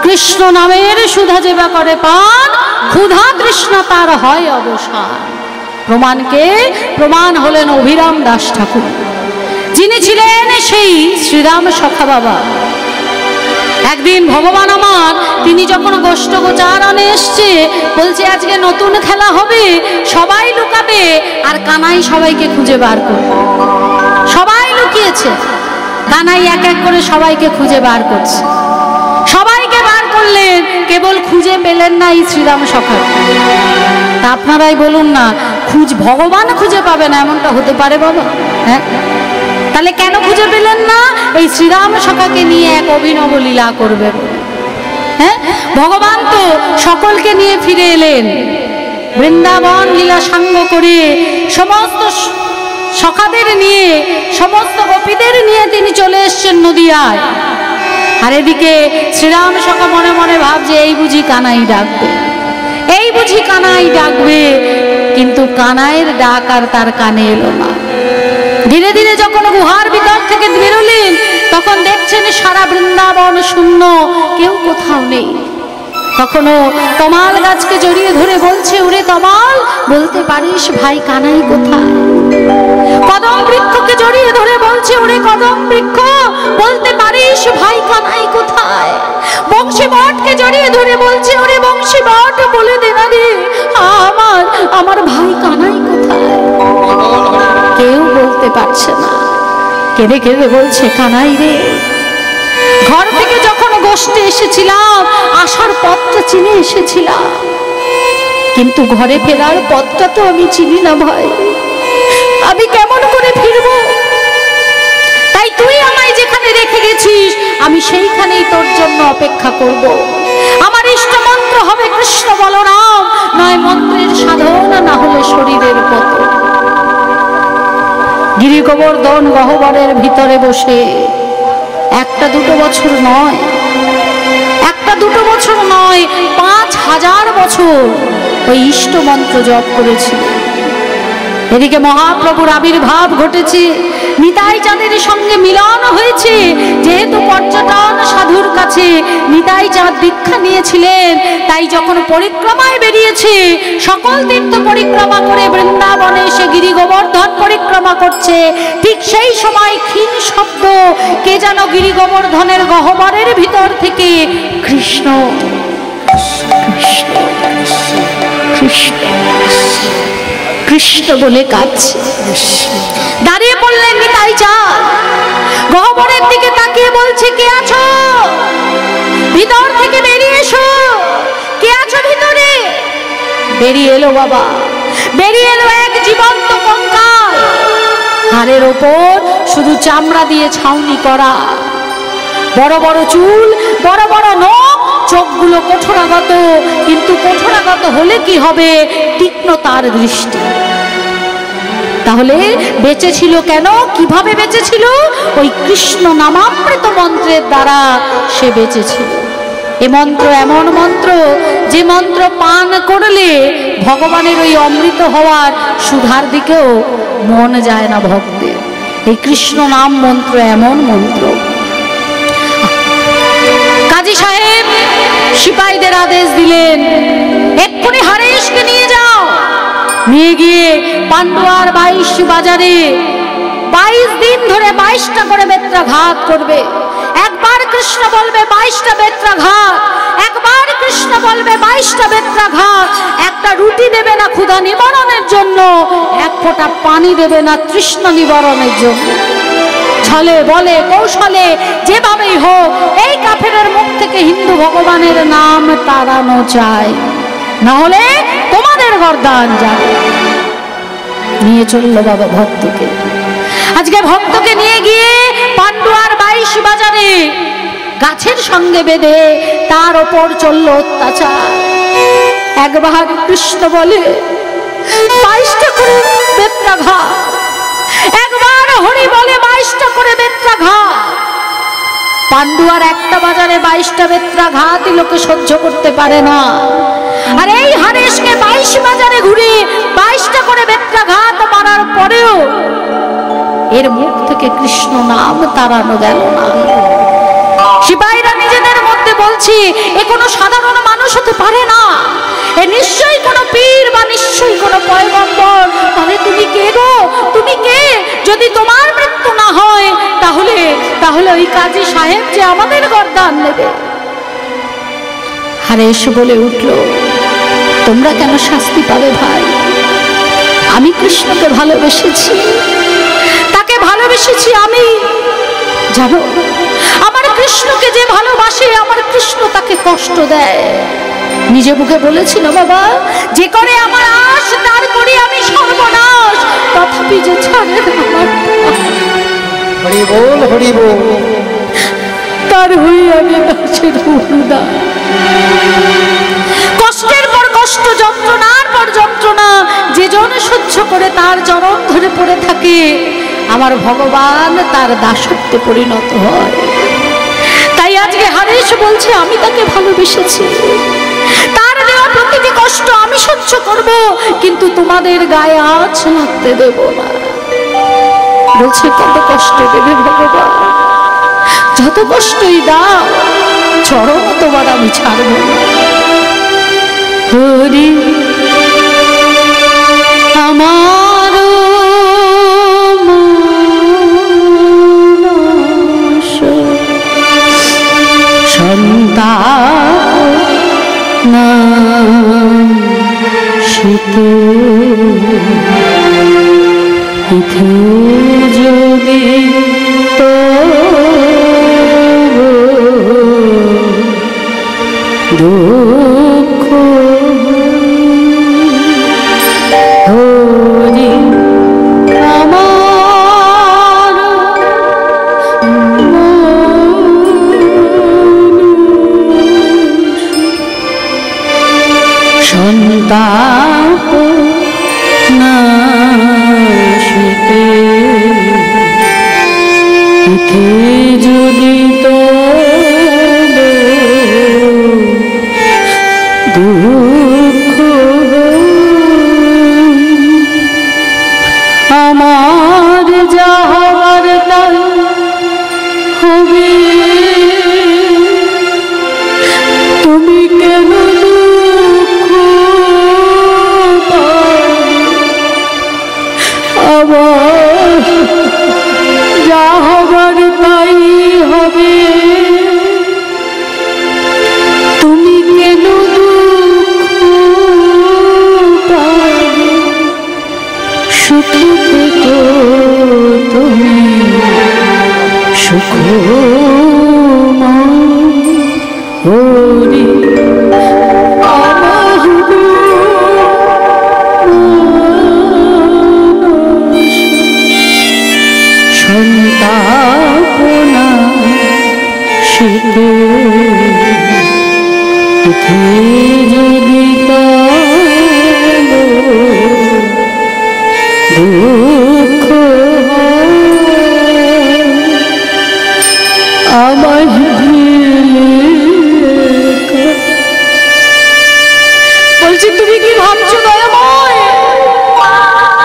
কৃষ্ণ নামের সুধা যেবা করে পান, ক্ষুধা তৃষ্ণা তার হয় অবসান। প্রমাণ হলেন অভিরাম দাস ঠাকুর, যিনি ছিলেন সেই শ্রীরাম সখা বাবা। একদিন ভগবান আমার তিনি যখন গোষ্ঠ গোচারণে এসছে, বলছে আজকে নতুন খেলা হবে, সবাই লুকাবে আর কানাই সবাইকে খুঁজে বার করবে। সবাই লুকিয়েছে, কানাই এক এক করে সবাইকে খুঁজে বার করছে। সবাইকে বার করলেন, কেবল খুঁজে পেলেন না এই শ্রীরাম সখা। তা আপনারাই বলুন না, ভগবান খুঁজে পাবে না এমনটা হতে পারে বাবা? হ্যাঁ, তাহলে কেন খুঁজে পেলেন না? এই শ্রীরাম সখাকে নিয়ে এক অভিনব লীলা করবে। হ্যাঁ, ভগবান তো সকলকে নিয়ে ফিরে এলেন বৃন্দাবন লীলা সাঙ্গ করে, সমস্ত সখাদের নিয়ে, সমস্ত গোপীদের নিয়ে তিনি চলে এসছেন নদিয়ায়। আর এদিকে শ্রীরাম সখা মনে মনে ভাবছে এই বুঝি কানাই ডাকবে, এই বুঝি কানাই ডাকবে। কিন্তু কানাইয়ের ডাক আর তার কানে এলো না। ধীরে ধীরে যখন গুহার ভিতর থেকে বেরোলেন, তখন দেখছেন সারা বৃন্দাবন শূন্য, কেউ কোথাও নেই। কখনো তমাল গাছকে জড়িয়ে ধরে বলছে, ওরে তমাল, বলতে পারিস ভাই কানাই কোথায়? কদম বৃক্ষকে জড়িয়ে ধরে বলছে, ওরে কদম বৃক্ষ, বলতে পারিস ভাই কানাই কোথায়? বংশী বটকে জড়িয়ে ধরে বলছে, ওরে বংশী বট, বলে দে না রে আমার ভাই কানাই কোথায়? কেউ বলতে পারছে না। কেঁদে কেঁদে বলছে, কানাই রে, ঘর থেকে যখন গোষ্ঠে এসেছিলাম, আসার পথটা চিনে এসেছিলাম, কিন্তু ঘরে ফেরার পথটা তো আমি চিনি না ভাই, আমি কেমন করে ফিরবো? তাই তুই আমায় যেখানে রেখে গেছিস, আমি সেইখানেই তোর জন্য অপেক্ষা করব। আমার ইষ্ট মন্ত্র হবে কৃষ্ণ বলরাম, নয় মন্ত্রের সাধনা, না হলে শরীরের পতন। গিরি গোবর্ধন গহ্বরের ভিতরে বসে একটা দুটো বছর নয়, একটা দুটো বছর নয়, 5000 বছর ওই ইষ্ট মন্ত্র জপ করেছিল। এদিকে মহাপ্রভুর আবির্ভাব ঘটেছে, নিতাই চাঁদের সঙ্গে মিলন হয়েছে। যেহেতু পর্যটন সাধুর কাছে নিতাই চাঁদ দীক্ষা নিয়েছিলেন, তাই যখন পরিক্রমায় বেরিয়েছে, সকল তীর্থ পরিক্রমা করে বৃন্দাবনে এসে গিরি গোবর্ধন পরিক্রমা করছে, ঠিক সেই সময় ক্ষীণ শব্দ, কে যেন গিরি গোবর্ধনের গহ্বরের ভিতর থেকে কৃষ্ণ কৃষ্ণ কৃষ্ণ কৃষ্ণ বলে কাঁদছে। দাঁড়িয়ে পড়লেন নিতাই চাঁদ, গহ্বরের দিকে তাকিয়ে বলছে, কে আছো? ভিতর থেকে বেরিয়ে এসো, কে আছো ভিতরে? বেরিয়ে এলো বাবা, বেরিয়ে এলো এক জীবন্ত কঙ্কাল, হাড়ের ওপর শুধু চামড়া দিয়ে ছাউনি করা, বড় বড় চুল, বড় বড় নখ, চোখগুলো কঠোরাগত। কিন্তু কঠোরাগত হলে কি হবে? তীক্ষ্ণ তার দৃষ্টি। তাহলে বেঁচে ছিল কেন? কিভাবে বেঁচেছিল? ওই কৃষ্ণ নামামৃত মন্ত্রের দ্বারা সে বেঁচেছিল। এ মন্ত্র এমন মন্ত্র, যে মন্ত্র পান করলে ভগবানের ওই অমৃত হওয়ার সুধার দিকেও মন যায় না ভক্তের। এই কৃষ্ণ নাম মন্ত্র এমন মন্ত্র। কাজী সাহেব সিপাহীদের আদেশ দিলেন, এক্ষুনি হারেশকে নিয়ে যাও। নিয়ে গিয়ে পান্ডুয়ার 22 বাজারে 22 দিন ধরে 22টা করে বেত্রাঘাত করবে। একবার কৃষ্ণ বলবে 22টা বেত্রাঘাত, একবার কৃষ্ণ বলবে 22টা বেত্রাঘাত। একটা রুটি দেবে না ক্ষুধা নিবারণের জন্য, এক ফোঁটা পানি দেবে না তৃষ্ণা নিবারণের জন্য। ছলে বলে কৌশলে যেভাবেই হোক এই কাফেরের মুখ থেকে হিন্দু ভগবানের নাম তাড়ানো চায়, না হলে তোমাদের গর্দান যাবে। নিয়ে চললো বাবা ভক্তকে। আজকে ভক্তকে নিয়ে গিয়ে পান্ডুয়ার 22 বাজারে গাছের সঙ্গে বেঁধে তার ওপর চললো অত্যাচার। একবার কৃষ্ণ বলে 22টা করে বেত্রাঘাত, একবার হরি বলে 22টা করে বেত্রাঘাত। পান্ডুয়ার একটা বাজারে 22টা বেত্রাঘাত লোকে সহ্য করতে পারে না। আর এই হারেশকে 22 বাজারে ঘুরে 22টা করে বেত্রাঘাত মারার পরেও এর মুখ থেকে কৃষ্ণ নাম তাড়ানো গেল না। সিপাহীরা বলছি এ কোনো সাধারণ মানুষ হতে পারে না, এ নিশ্চয়ই কোনো পীর বা নিশ্চয়ই কোনো পয়গম্বর। তাহলে তুমি কে গো, তুমি কে? যদি তোমার মৃত্যু না হয় তাহলে তাহলে ওই কাজী সাহেব যে আমাদের গর্দান নেবে। হারেশ বলে উঠল, তোমরা কেন শাস্তি পাবে ভাই? আমি কৃষ্ণকে ভালোবেসেছি, তাকে ভালোবেসেছি আমি। জানো, আমার কৃষ্ণকে যে ভালোবাসে, আমার কৃষ্ণ তাকে কষ্ট দেয়। নিজে মুখে বলেছিল, বাবা যে করে আমার আশ তার করি আমি সর্বনাশ, তথাপি যে ছাড়ে আমার হরি বল হরি বল, তার হয়ে আমি নাচের হুদা। কষ্টের পর কষ্ট, যন্ত্রণার পর যন্ত্রণা যে জন সহ্য করে তার চরণ ধরে পড়ে থাকে, আমার ভগবান তার দাসত্বে পরিণত হয়। তাই আজকে হারেশ বলছে আমি তাকে ভালোবেসেছি, তার দেওয়া প্রতিটি কষ্ট আমি সহ্য করব, কিন্তু তোমাদের গায়ে আঁচ লাগতে দেব না। বলছে কত কষ্ট দেবে ভগবান, যত কষ্টই দাও চরণ তোমার আমি ছাড়ব না। হরি আমার সন্তান শীতে যদি তো দুঃখ হরি আমার সন্তাপ নাশিতে যদি তো দুঃখ আমার যা হবার তাই হবে, তুমি কেন দুঃখ আবার যা হবার তাই হবে, তুমি কেন সুখ থেকো তুমি সুখ হরি সন্তাপনা শিখে যদি দুঃখ আমার বলছি, তুমি কি ভাবছো দয়াময়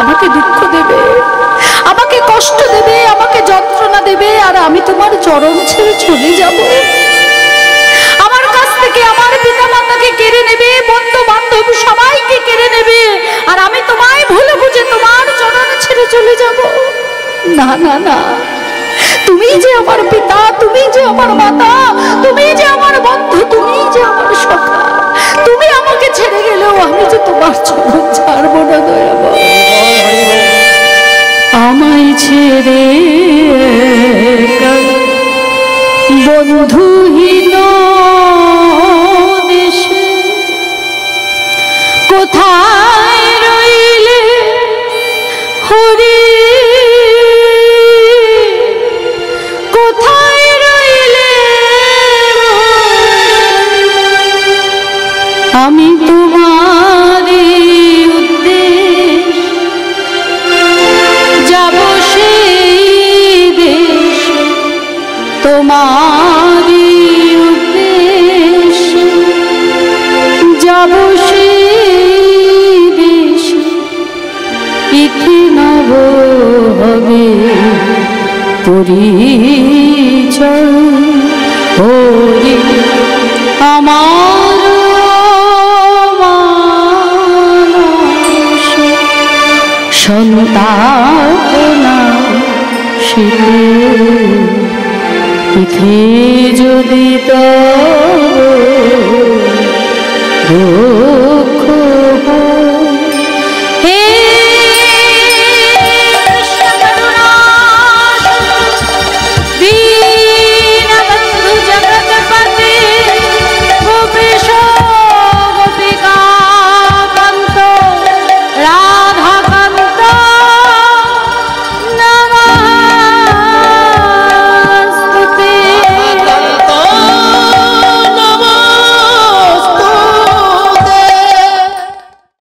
আমাকে দুঃখ দেবে, আমাকে কষ্ট দেবে, আমাকে যন্ত্রণা দেবে, আর আমি তোমার চরণ ছেড়ে চলে যাব? আমার কাছ থেকে আমার পিতা মাতাকে কেড়ে নেবে, বন্ধু বান্ধব সবাইকে কেড়ে নেবে, আর আমি তোমায় ভুলে বুঝে তোমার চরণ ছেড়ে চলে যাব? না না না, তুমি যে আমার পিতা, তুমি যে আমার মাতা, তুমি যে আমার বন্ধু, তুমি যে আমার সখা, তুমি আমাকে ছেড়ে গেলেও আমি যে তোমার চরণ ছাড়বো না দয়াময়। আমায় ছেড়ে বন্ধুহীন দেশে কোথায় রইলে হরি, কোথায় রইলে আমি তোমারই উদ্দেশ যাব সেই দেশ, তোমারই উদ্দেশ যাব সেই দেশ, ইতি নব হবে পরিচয় হরি সন্তাপনা শীতে পিঠে যদি তো